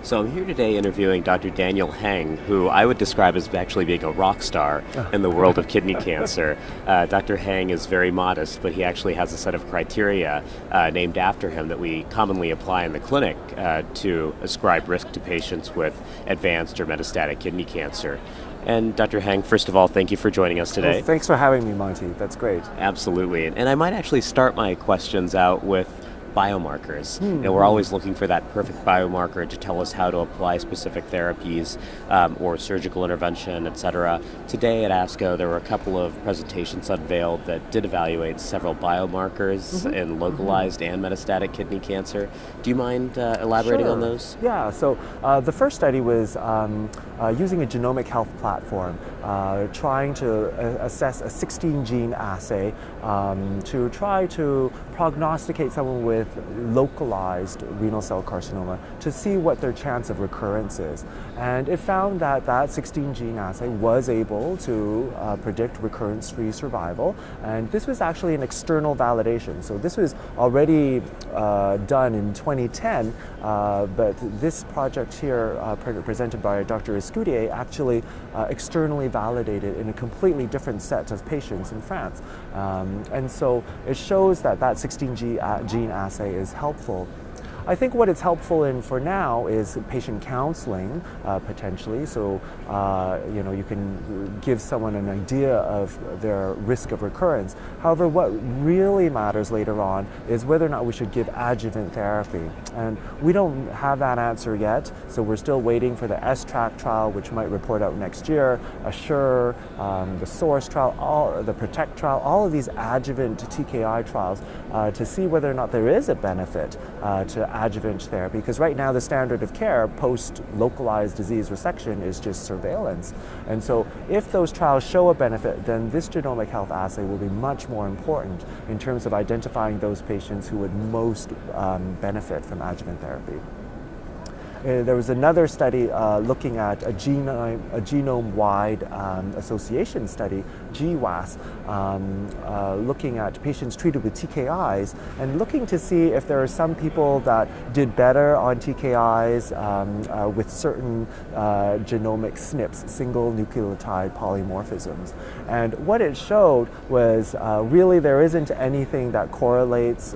So I'm here today interviewing Dr. Daniel Heng, who I would describe as actually being a rock star in the world of kidney cancer. Dr. Heng is very modest, but he actually has a set of criteria named after him that we commonly apply in the clinic to ascribe risk to patients with advanced or metastatic kidney cancer. And Dr. Heng, first of all, thank you for joining us today. Well, thanks for having me, Monty. That's great. Absolutely. And I might actually start my questions out with biomarkers. We're always looking for that perfect biomarker to tell us how to apply specific therapies or surgical intervention, etc. Today at ASCO, there were a couple of presentations unveiled that did evaluate several biomarkers in localized and metastatic kidney cancer. Do you mind elaborating on those? Yeah, so the first study was using a genomic health platform, trying to assess a 16-gene assay to try to prognosticate someone with localized renal cell carcinoma to see what their chance of recurrence is. And it found that that 16-gene assay was able to predict recurrence-free survival. And this was actually an external validation. So this was already done in 2010, but this project here, presented by Dr. Escudier, actually externally validated in a completely different set of patients in France. And so it shows that that 16-gene assay is helpful. I think what it's helpful in for now is patient counseling, potentially. So, you can give someone an idea of their risk of recurrence. However, what really matters later on is whether or not we should give adjuvant therapy. And we don't have that answer yet, so we're still waiting for the S-TRACK trial, which might report out next year, ASSURE, the SOURCE trial, the PROTECT trial, all of these adjuvant TKI trials to see whether or not there is a benefit to adjuvant therapy, because right now the standard of care post-localized disease resection is just surveillance. And so if those trials show a benefit, then this genomic health assay will be much more important in terms of identifying those patients who would most benefit from adjuvant therapy. There was another study looking at a genome-wide association study, GWAS, looking at patients treated with TKIs and looking to see if there are some people that did better on TKIs with certain genomic SNPs, single nucleotide polymorphisms. And what it showed was really there isn't anything that correlates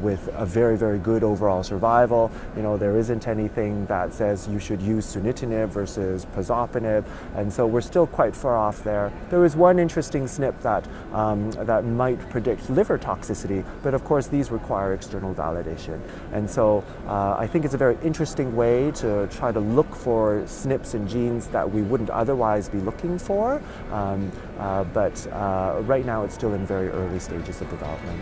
with a very, very good overall survival. There isn't anything that says you should use sunitinib versus pazopanib, and so we're still quite far off there. There is one interesting SNP that might predict liver toxicity, but of course these require external validation. And so I think it's a very interesting way to try to look for SNPs and genes that we wouldn't otherwise be looking for, but right now it's still in very early stages of development.